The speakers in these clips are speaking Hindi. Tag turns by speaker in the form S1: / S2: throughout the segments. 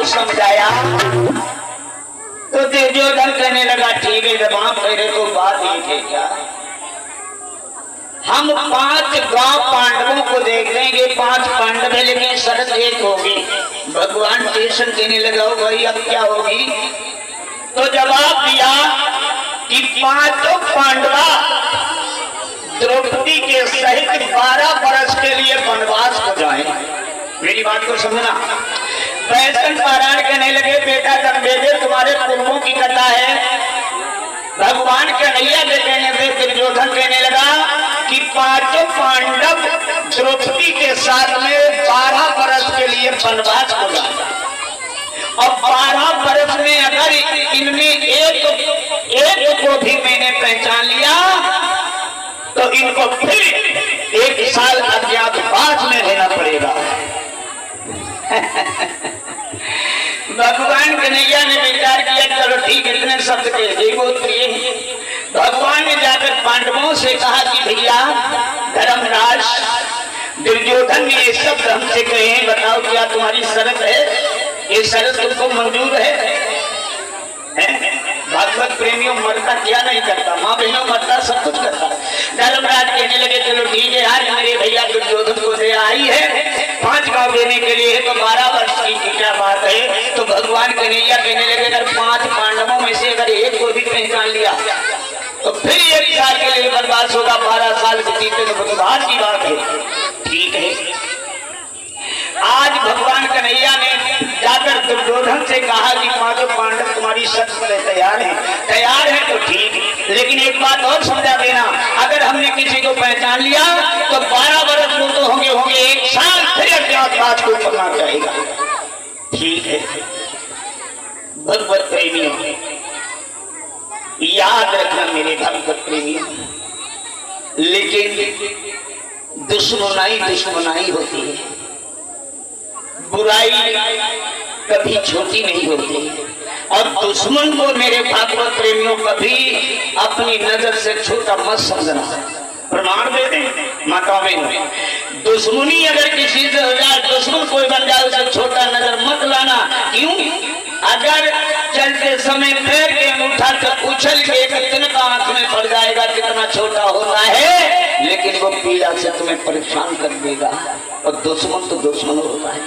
S1: को समझाया तो दुर्योधन कहने लगा ठीक है, जब आप कह रहे तो बात एक है क्या, हम 5 गांव पांडवों को देख लेंगे, 5 पांडव है लेकिन शर्त एक होगी। भगवान कृष्ण कहने लगा भाई अब क्या होगी, तो जवाब दिया कि 5 पांडवा द्रौपदी के सहित 12 वर्ष के लिए वनवास को जाएं। मेरी बात को समझना। वैष्णव पारायण कहने लगे बेटा जन्मेजय तुम्हारे पूर्वों की कथा है। भगवान कन्हैया के कहने से दुर्योधन कहने लगा कि 5 पांडव द्रौपदी के साथ में 12 वर्ष के लिए वनवास को जाए और 12 वर्ष में अगर इनमें एक को भी मैंने पहचान लिया तो इनको फिर 1 साल अज्ञातवास में रहना पड़ेगा। भगवान कन्हैया ने विचार किया चलो ठीक है, इतने शब्द के भगवान ने जाकर पांडवों से कहा कि भैया धर्मराज दुर्योधन ने ये शब्द हमसे कहे, बताओ क्या तुम्हारी शर्त है, ये शर्त तुमको मंजूर है? भागवत प्रेमियों मरता क्या नहीं करता, माँ बहनों मरता सब कुछ करता। धर्मराज कहने लगे चलो ठीक है, आज मेरे भैया दुर्योधन को दे आई है 5 गांव देने के लिए, तो 12 वर्ष की क्या बात है। तो भगवान कन्हैया कहने लगे अगर 5 पांडवों में से अगर एक को भी पहचान लिया तो फिर 1 साल के लिए वनवास होगा, 12 साल के बीते तो बुधवार की बात है। ठीक है, आज भगवान कन्हैया ने जाकर दुर्योधन से कहा कि 5 पांडव तुम्हारी शर्त पर तैयार है तो ठीक, लेकिन एक बात और समझा देना, अगर हमने किसी को पहचान लिया तो 12 वर्ष तो होंगे 1 साल फिर अज्ञातवास को करना चाहेगा। ठीक है, भगवत प्रेमियों याद रखना मेरे भगवत प्रेमियों, लेकिन दुश्मनाई होती है, बुराई कभी छोटी नहीं होती और दुश्मन को मेरे भागवत प्रेमियों कभी अपनी नजर से छोटा मत समझना। प्रमाण दे दें माता बहनों, दुश्मनी अगर किसी से हो जाए, दुश्मन कोई बन जाए उसे छोटा नजर मत लाना। क्यों? अगर चलते समय पैर के अंगूठा से उछल के एक तिनका आंख में पड़ जाएगा कितना छोटा होता है, लेकिन वो पीड़ा से तुम्हें परेशान कर देगा। और दुश्मन तो दुश्मन होता है,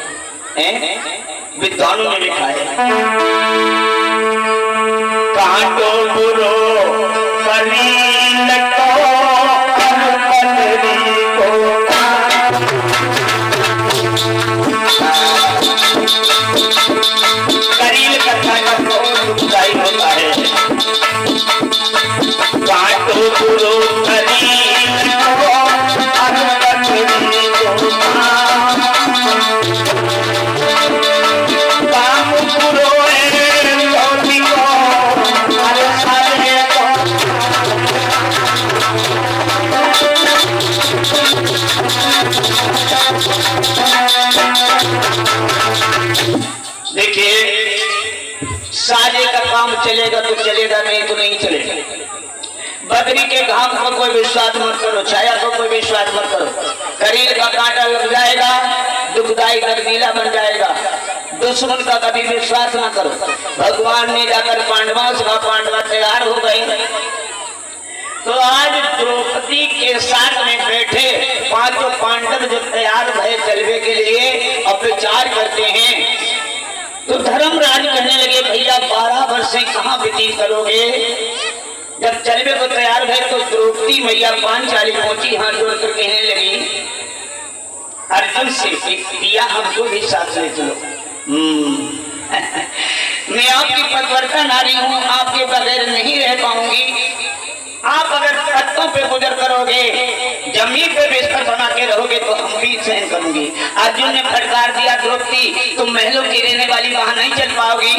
S1: विद्वानों ने लिखा है कांटो बुरो कलील को अनुपदरी को कलील कथा का दुखदाई होता है। कांटो बुरो कलील को अनुपदरी को देखिए, साजे का काम चलेगा तो चलेगा, नहीं तो नहीं चलेगा। बदरी के घाम पर कोई विश्वास मत करो, छाया पर कोई विश्वास मत करो। करील का कांटा लग जाएगा, दुखदाई दर्दीला बन जाएगा। दुश्मन का कभी विश्वास न करो। भगवान ने जाकर पांडवा तैयार हो गए, तो आज द्रौपदी के साथ में बैठे 5 पांडव जो तैयार भय चलवे के लिए अब विचार करते हैं, तो धर्मराज कहने लगे भैया 12 वर्ष से कहाँ व्यतीत करोगे। जब चलवे को तैयार भय तो द्रौपदी मैया पांचाली पहुंची, हाथ जोड़कर कहने लगी अर्जुन से पिया हमको भी साथ ले चलो। मैं आपकी पतिव्रता नारी हूँ, आपके बगैर नहीं रह पाऊंगी। आप अगर तख्तों पे गुजर करोगे, जमीन पे बिस्तर बना के रहोगे तो हम भी सहन करूंगी। अर्जुन ने फटकार दिया द्रौपदी तुम महलों की रहने वाली वहां नहीं चल पाओगी,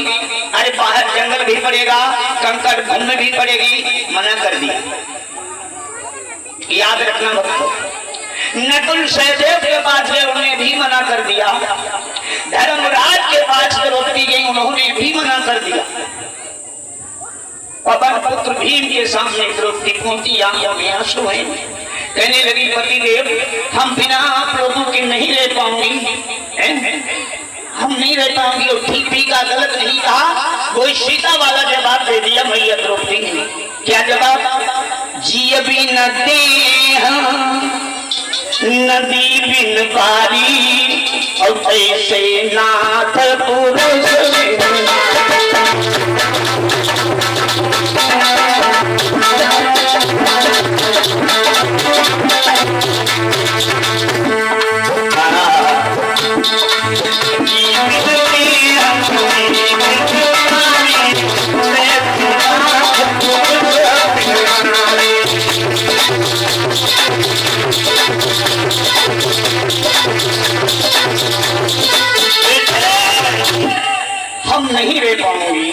S1: अरे बाहर जंगल भी पड़ेगा, कंकड़ भूमि भी पड़ेगी। मना कर दिया। याद रखना भक्तों, नकुल सहदेव के पास गए, उन्हें भी मना कर दिया। धर्मराज के पास द्रौपदी गई, उन्होंने भी मना कर दिया। पवन पुत्र भीम के सामने द्रौपदी पहुंची, आंखों में आंसू हैं, कहने लगी पतिदेव हम बिना आप लोगों के नहीं रह पाऊंगी, हम नहीं रह पाऊंगी। और ठीक भी का गलत नहीं कहा, कोई सीधा वाला जवाब दे दिया मैया द्रौपदी ने। क्या जवाब? जी भी नदी नदी बिन बारी और ऐसे नाथ पुरुष हम नहीं रह पाऊंगी,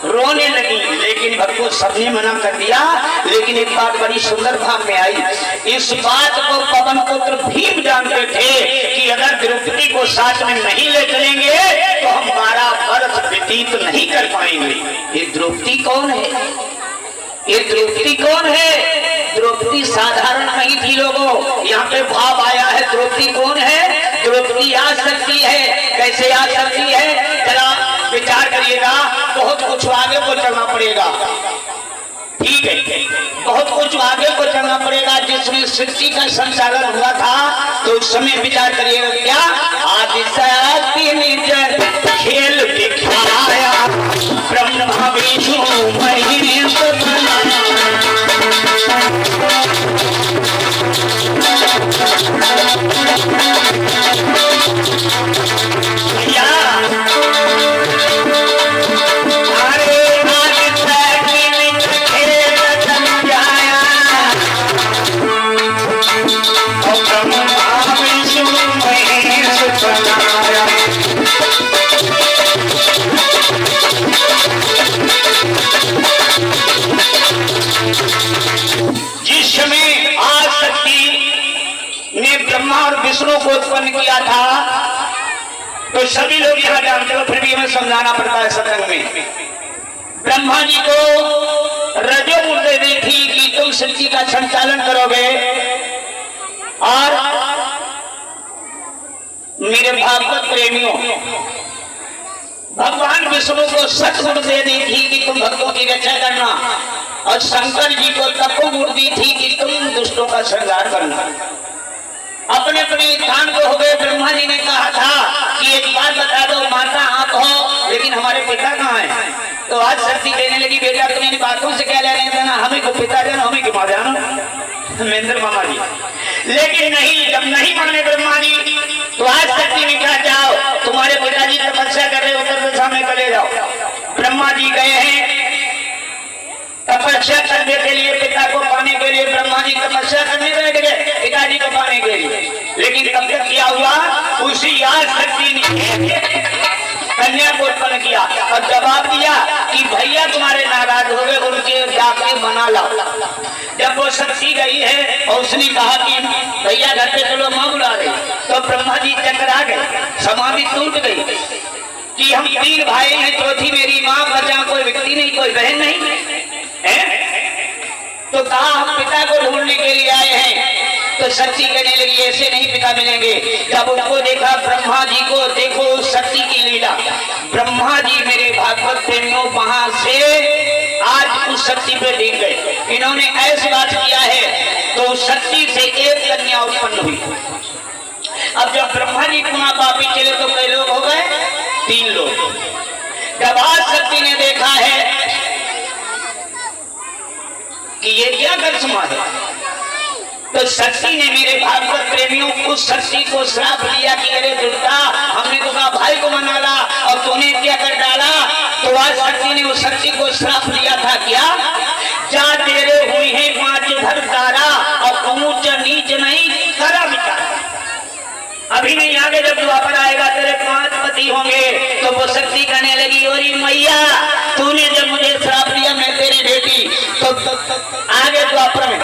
S1: रोने लगी। लेकिन भक्तों सबने मना कर दिया। लेकिन एक बात बड़ी सुंदर भाव में आई। इस बात को पवन पुत्र भीम जानते थे कि अगर द्रौपदी को साथ में नहीं ले चलेंगे तो हम 12 वर्ष व्यतीत नहीं कर पाएंगे। ये द्रौपदी कौन है? ये द्रौपदी कौन है? द्रौपदी साधारण नहीं थी लोगों। यहाँ पे भाव आया है द्रौपदी कौन है? द्रौपदी आ सकती है। कैसे आ सकती है? जरा विचार करिएगा। बहुत कुछ आगे को चलना पड़ेगा, ठीक है, बहुत कुछ आगे को चलना पड़ेगा। जिसमें सृष्टि का संचालन हुआ था तो उस समय विचार करिएगा। क्या आदिशक्ति निज खेल दिखाया, ब्रह्मा विष्णु महेश और विष्णु को उत्पन्न किया था तो सभी लोग यहाँ जानते हो, फिर भी हमें समझाना पड़ता है सत्संग में। ब्रह्मा जी को रजोगुण दे दी थी कि तुम सृष्टि का संचालन करोगे, और मेरे भागवत प्रेमियों भगवान विष्णु को सतगुण दे दी थी कि तुम भक्तों की रक्षा करना, और शंकर जी को तपोगुण दी थी कि तुम दुष्टों का श्रृंगार करना। अपने अपने स्थान को हो गए। ब्रह्मा जी ने कहा था कि एक बात बता दो, माता आप हो लेकिन हमारे पिता कहाँ हैं? तो आज शक्ति कहने लगी बेटा तुम्हें इन बातों से क्या लेने देना, हमें को पिता जानो हमें की माँ जानो, महेंद्र मामा जी। लेकिन नहीं, जब नहीं माने ब्रह्मा जी तो आज शक्ति ने कहा जाओ तुम्हारे पिताजी तपस्या कर रहे उत्तर दिशा में चले जाओ। ब्रह्मा जी गए हैं तपस्या करने के लिए, पिता को पाने के लिए। ब्रह्मा जी तपस्या करने बैठ गए पिताजी को पाने के लिए। लेकिन तब तक क्या हुआ, उसी याद शक्ति ने कन्या को उत्पन्न किया और जवाब दिया कि भैया तुम्हारे नाराज हो गए, उनके जाके मना लाओ। जब वो शक्ति गई है और उसने कहा कि भैया घर पे चलो माँ बुला रही, तो ब्रह्मा जी चकरा गए, समाधि टूट गई कि हम 3 भाई हैं, चौथी मेरी माँ, बचा कोई व्यक्ति नहीं, कोई बहन नहीं है। तो कहा हम पिता को ढूंढने के लिए आए हैं। तो शक्ति कहने लगी ऐसे नहीं पिता मिलेंगे। जब उनको देखा ब्रह्मा जी को, देखो शक्ति की लीला। ब्रह्मा जी मेरे भागवत प्रेमियों वहां से आज उस शक्ति पे टिक गए। इन्होंने ऐसी बात किया है तो शक्ति से एक कन्या उत्पन्न हुई। अब जब ब्रह्मा जी पुनः पापी चले तो कई लोग हो गए, 3 लोग। जब आज शक्ति ने देखा है कि ये क्या करिश्मा है, तो शक्ति ने मेरे भागवत प्रेमियों उस शक्ति को श्राप दिया कि अरे दुर्गा हमने तो कहा भाई को मना ला और तूने क्या कर डाला। तो आज शक्ति ने उस शक्ति को श्राप दिया था क्या, जा तेरे हुई है 5 घर तारा और ऊंच नीच नहीं करा विचार। अभी नहीं, आगे जब द्वापर आएगा तेरे 5 पति होंगे। तो वो शक्ति कहने लगी ओरी मैया तूने जब मुझे श्राप दिया मैं तेरी बेटी, तो आगे द्वापर में